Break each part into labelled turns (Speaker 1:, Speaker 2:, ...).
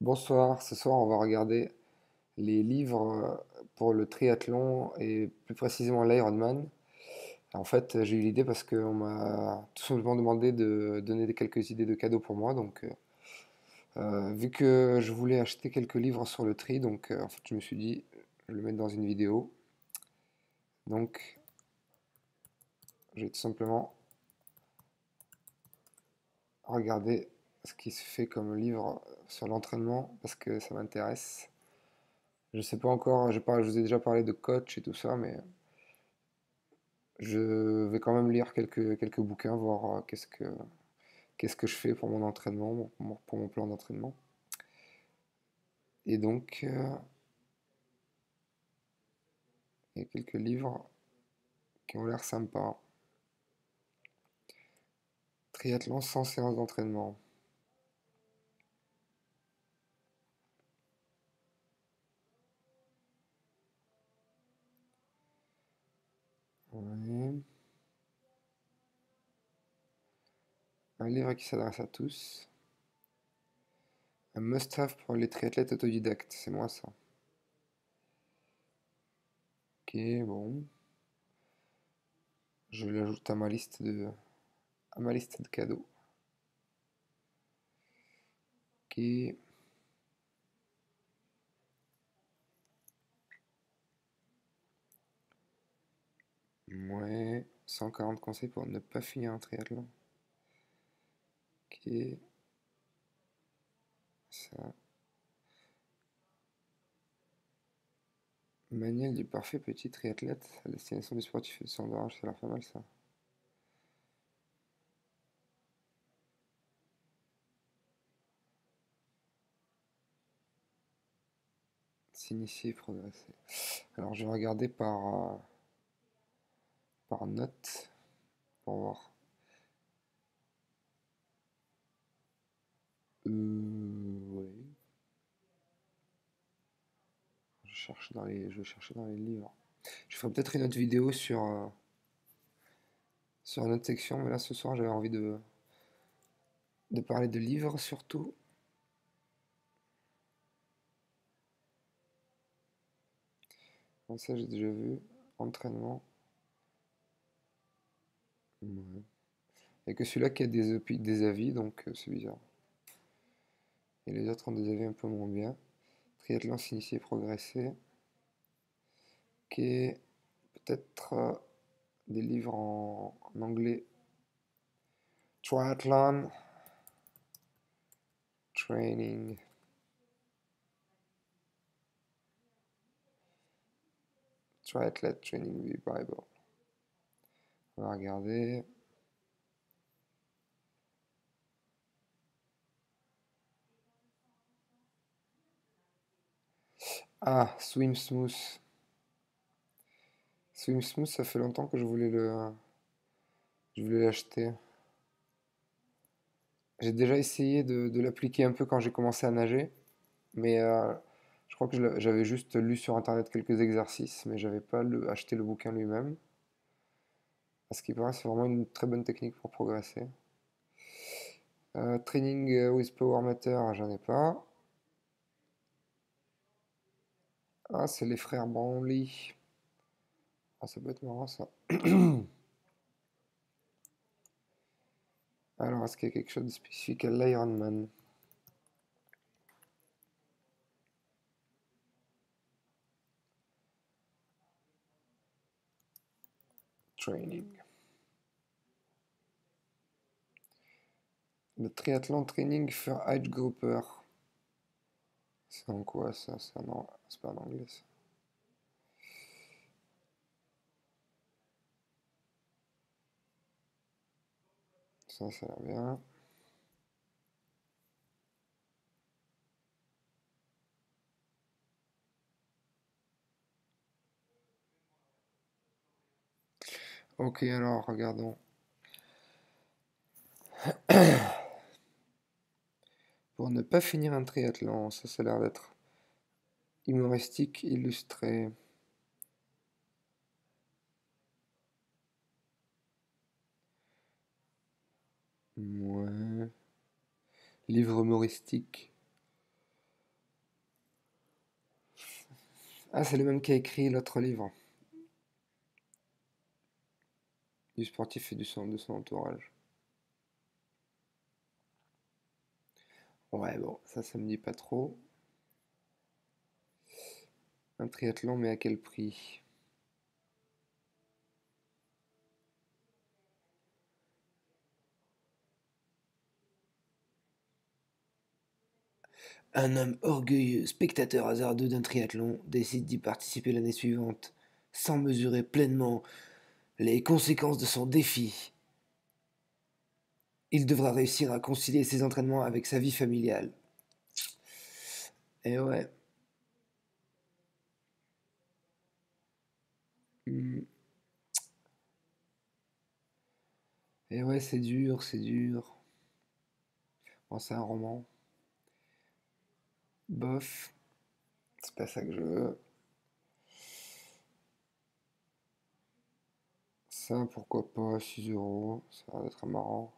Speaker 1: Bonsoir, ce soir on va regarder les livres pour le triathlon et plus précisément l'Ironman. En fait, j'ai eu l'idée parce qu'on m'a tout simplement demandé de donner quelques idées de cadeaux pour moi. Vu que je voulais acheter quelques livres sur le tri, en fait, je me suis dit, je vais le mettre dans une vidéo. Donc, je vais tout simplement regarder ce qui se fait comme livre sur l'entraînement parce que ça m'intéresse. Je sais pas encore, je vous ai déjà parlé de coach et tout ça, mais je vais quand même lire quelques bouquins, voir qu'est-ce que je fais pour mon entraînement, pour mon plan d'entraînement. Et il y a quelques livres qui ont l'air sympas. Triathlon sans séance d'entraînement. Ouais. Un livre qui s'adresse à tous. Un must-have pour les triathlètes autodidactes, c'est moi ça. Ok, bon. Je l'ajoute à ma liste de cadeaux. Ok. Ouais. 140 conseils pour ne pas finir un triathlon. Ok. Ça. Manuel du parfait petit triathlète à destination du sportif et de son entourage, ça a l'air pas mal ça. S'initier et progresser. Alors je vais regarder par note pour voir. Ouais. Je vais chercher dans les livres. Je ferai peut-être une autre vidéo sur une autre section, mais là ce soir j'avais envie de parler de livres surtout. Bon, ça j'ai déjà vu. Entraînement. Ouais. Il n'y a que celui-là qui a des avis, donc c'est bizarre. Et les autres ont des avis un peu moins bien. Triathlon, s'initier et progresser. Ok, peut-être des livres en anglais. Triathlon Training. Triathlete Training Bible. On va regarder. Ah, Swim Smooth. Swim Smooth, ça fait longtemps que je voulais l'acheter. J'ai déjà essayé de l'appliquer un peu quand j'ai commencé à nager, mais je crois que j'avais juste lu sur internet quelques exercices, mais j'avais pas acheté le bouquin lui-même. À ce qui paraît, c'est vraiment une très bonne technique pour progresser. Training with Power Matter, j'en ai pas. Ah, c'est les frères Brownlee. Ah, ça peut être marrant ça. Alors, est-ce qu'il y a quelque chose de spécifique à l'Ironman? Training. Le triathlon training für Age-Grupper. C'est en quoi ça? C'est pas en anglais ça. Ça a l'air bien. Ok, alors regardons. Pour ne pas finir un triathlon, ça a l'air d'être humoristique, illustré. Ouais. Livre humoristique. Ah, c'est le même qui a écrit l'autre livre, du sportif et de son entourage. Ouais, bon, ça me dit pas trop. Un triathlon, mais à quel prix? Un homme orgueilleux, spectateur hasardeux d'un triathlon, décide d'y participer l'année suivante, sans mesurer pleinement les conséquences de son défi. Il devra réussir à concilier ses entraînements avec sa vie familiale. Et ouais, hmm, et ouais, c'est dur, c'est dur. Bon, c'est un roman. Bof, c'est pas ça que je veux. Ça, pourquoi pas, 6 euros, ça va être marrant.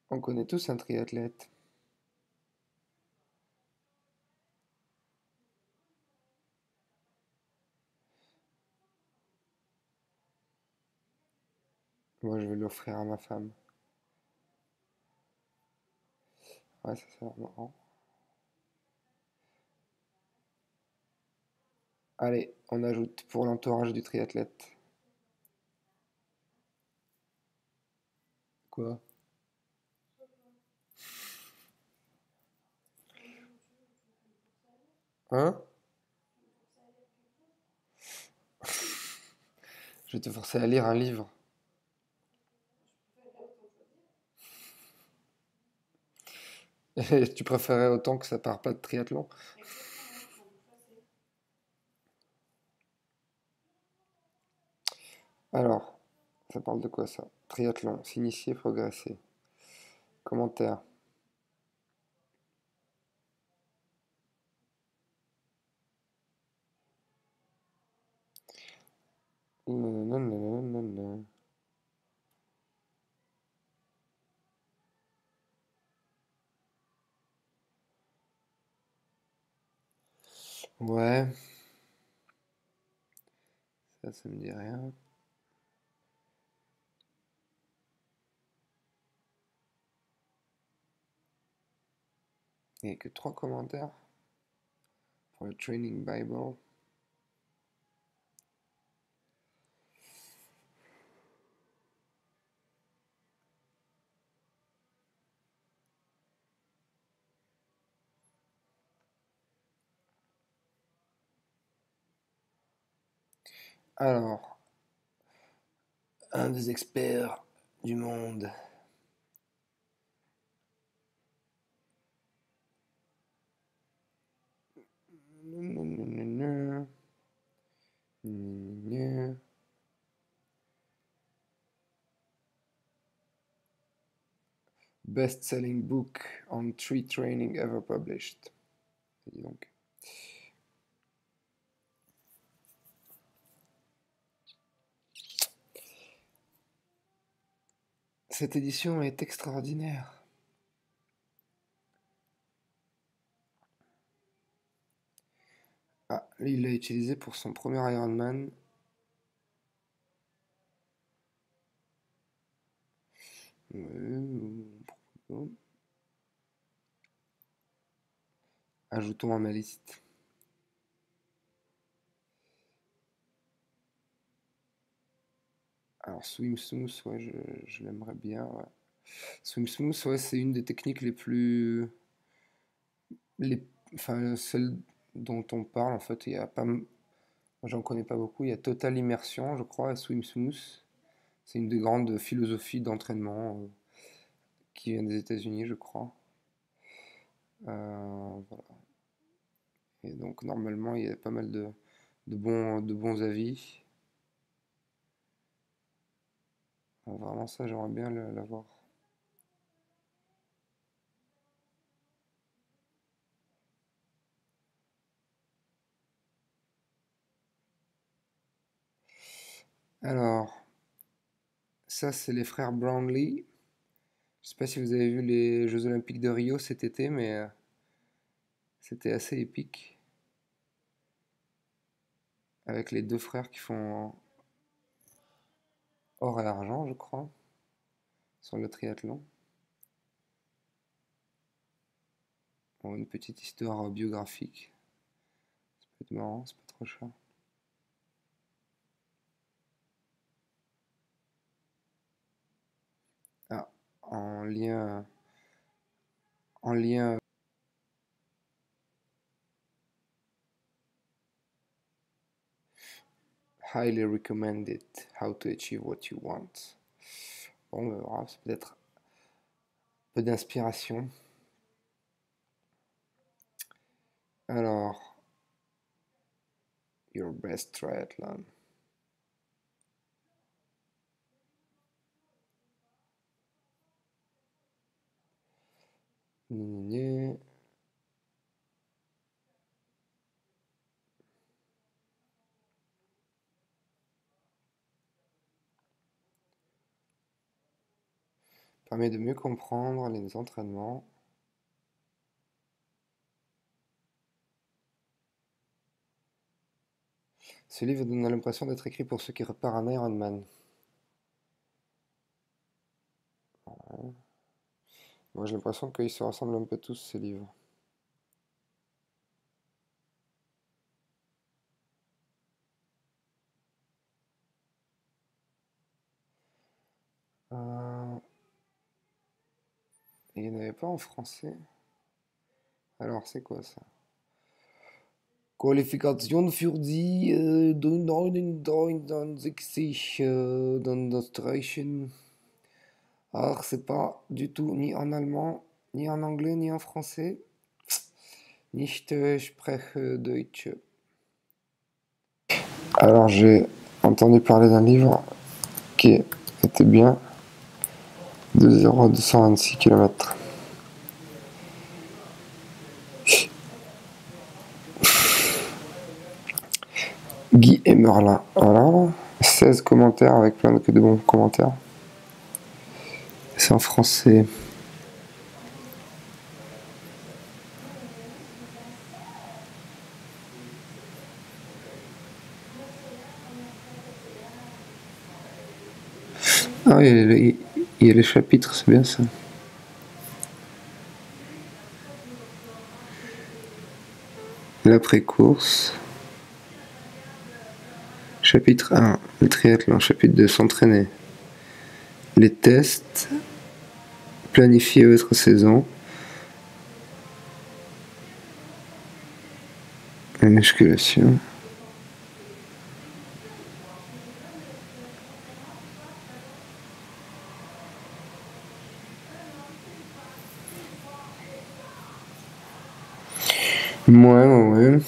Speaker 1: On connaît tous un triathlète. Moi, je vais l'offrir à ma femme. Ouais, ça, c'est marrant. Allez, on ajoute pour l'entourage du triathlète. Quoi? Hein? Je vais te forcer à lire un livre. Et tu préférais autant que ça part pas de triathlon? Alors, ça parle de quoi ça? Triathlon, s'initier, progresser. Commentaire. Nanana. Ouais, ça me dit rien. Il n'y a que 3 commentaires pour le Training Bible. Alors, un des experts du monde. Nanana. Nanana. Best-selling book on tree training ever published. Dis donc. Cette édition est extraordinaire. Ah, lui, il l'a utilisé pour son premier Ironman. Ajoutons à ma liste. Alors, Swim Smooth, ouais, je l'aimerais bien. Ouais. Swim Smooth, ouais, c'est une des techniques les plus. Les, enfin, celle dont on parle, en fait, il y a pas. J'en connais pas beaucoup. Il y a Total Immersion, je crois, et Swim Smooth. C'est une des grandes philosophies d'entraînement qui vient des États-Unis, je crois. Voilà. Et donc, normalement, il y a pas mal de bons avis. Vraiment, ça, j'aimerais bien l'avoir. Alors, ça, c'est les frères Brownlee. Je sais pas si vous avez vu les Jeux Olympiques de Rio cet été, mais c'était assez épique. avec les deux frères qui font or et argent, je crois, sur le triathlon. Bon, une petite histoire biographique. Ça peut être marrant, c'est pas trop cher. Ah, en lien, en lien. Highly recommended. How to achieve what you want. Bon, ben voilà, c'est peut-être un peu d'inspiration. Alors, your best triathlon. Gna, permet de mieux comprendre les entraînements. Ce livre donne l'impression d'être écrit pour ceux qui réparent un Ironman. Moi j'ai l'impression qu'ils se ressemblent un peu tous ces livres. Euh, Il n'y en avait pas en français. Alors c'est quoi ça? Qualifikation für die 69 Demonstration. Alors c'est pas du tout ni en allemand, ni en anglais, ni en français. Nicht spreche Deutsch. Alors j'ai entendu parler d'un livre qui était bien, de 0 à 226 km. Guy et Merlin. Voilà. 16 commentaires avec plein de bons commentaires. C'est en français. Ah, il y a les chapitres, c'est bien ça. L'après-course. Chapitre 1, le triathlon. Chapitre 2, s'entraîner. Les tests. Planifier votre saison. La musculation. Ouais.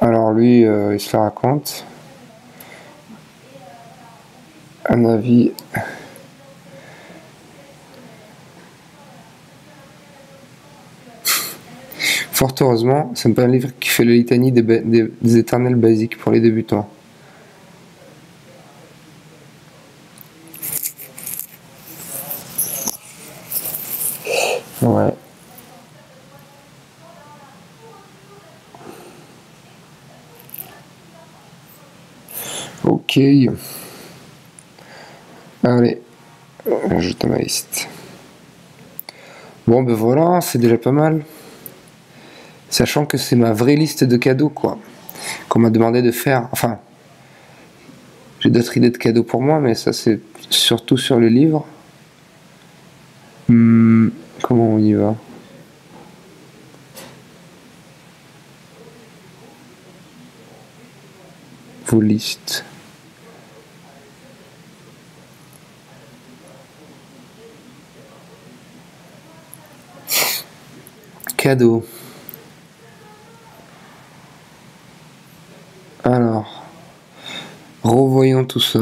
Speaker 1: Alors lui, il se la raconte. Un avis. Fort heureusement, c'est pas un livre qui fait la litanie des éternels basiques pour les débutants. Ouais. Ok. Allez, ajoute à ma liste. Bon, ben voilà, c'est déjà pas mal. Sachant que c'est ma vraie liste de cadeaux, quoi. Qu'on m'a demandé de faire. Enfin, j'ai d'autres idées de cadeaux pour moi, mais ça, c'est surtout sur le livre. Comment on y va? Vos listes. Cadeaux. Alors, revoyons tout ça.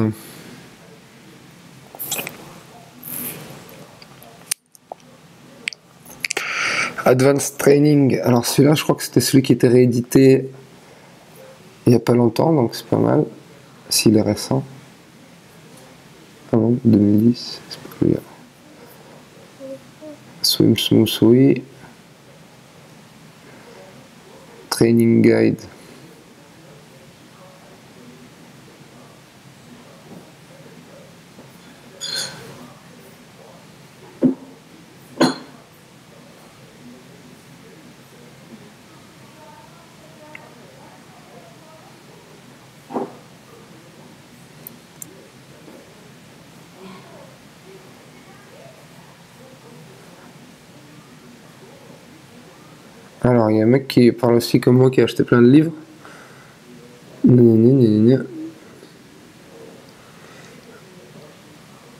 Speaker 1: Advanced Training. Alors celui-là, je crois que c'était celui qui était réédité il n'y a pas longtemps, donc c'est pas mal. S'il est récent. Ah non, 2010, c'est pas lui. Swim Smooth, oui. Training Guide. Alors, il y a un mec qui parle aussi comme moi qui a acheté plein de livres.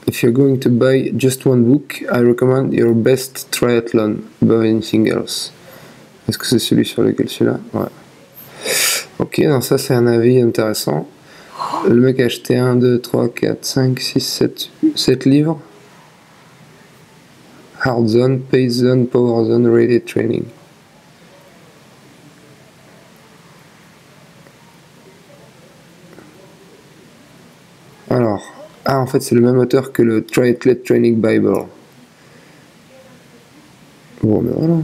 Speaker 1: If you're going to buy just one book, I recommend Your Best Triathlon by anything else. Est-ce que c'est celui sur lequel celui-là? Ouais. Ok, donc ça c'est un avis intéressant. Le mec a acheté 1, 2, 3, 4, 5, 6, 7 livres. Hard Zone, Pace Zone, Power Zone, Rated Training. Alors, en fait c'est le même auteur que le Triathlete Training Bible. Bon, mais voilà.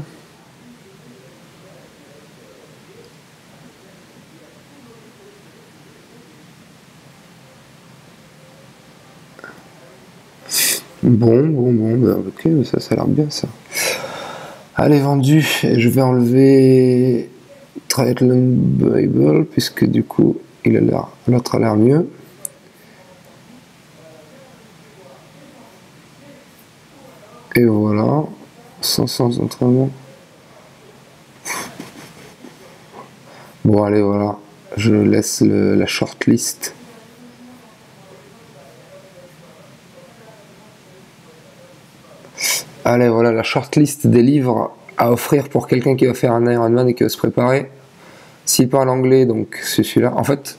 Speaker 1: Bon, bah, ok, ça a l'air bien ça. Allez, vendu, et je vais enlever Triathlon Bible, puisque du coup, l'autre a l'air mieux. Et voilà, 500 entraînements. Bon, allez, voilà, je laisse la shortlist. Allez, voilà la shortlist des livres à offrir pour quelqu'un qui va faire un Ironman et qui va se préparer. S'il parle anglais, donc c'est celui-là. En fait,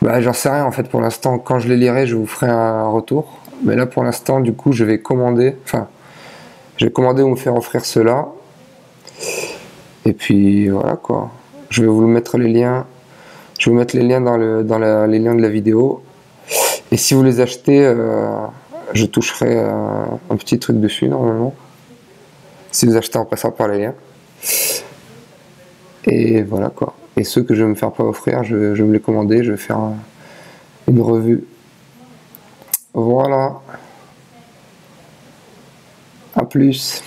Speaker 1: bah, j'en sais rien en fait pour l'instant. Quand je les lirai, je vous ferai un retour. Mais là, pour l'instant, du coup, je vais commander. Enfin, je vais commander ou me faire offrir ceux-là. Et puis voilà quoi. Je vais vous mettre les liens. Je vais vous mettre les liens dans les liens de la vidéo. Et si vous les achetez, je toucherai un petit truc dessus normalement. Si vous achetez en passant par les liens. Et voilà quoi. Et ceux que je vais me faire pas offrir, je vais me les commander, je vais faire une revue. Voilà. À plus.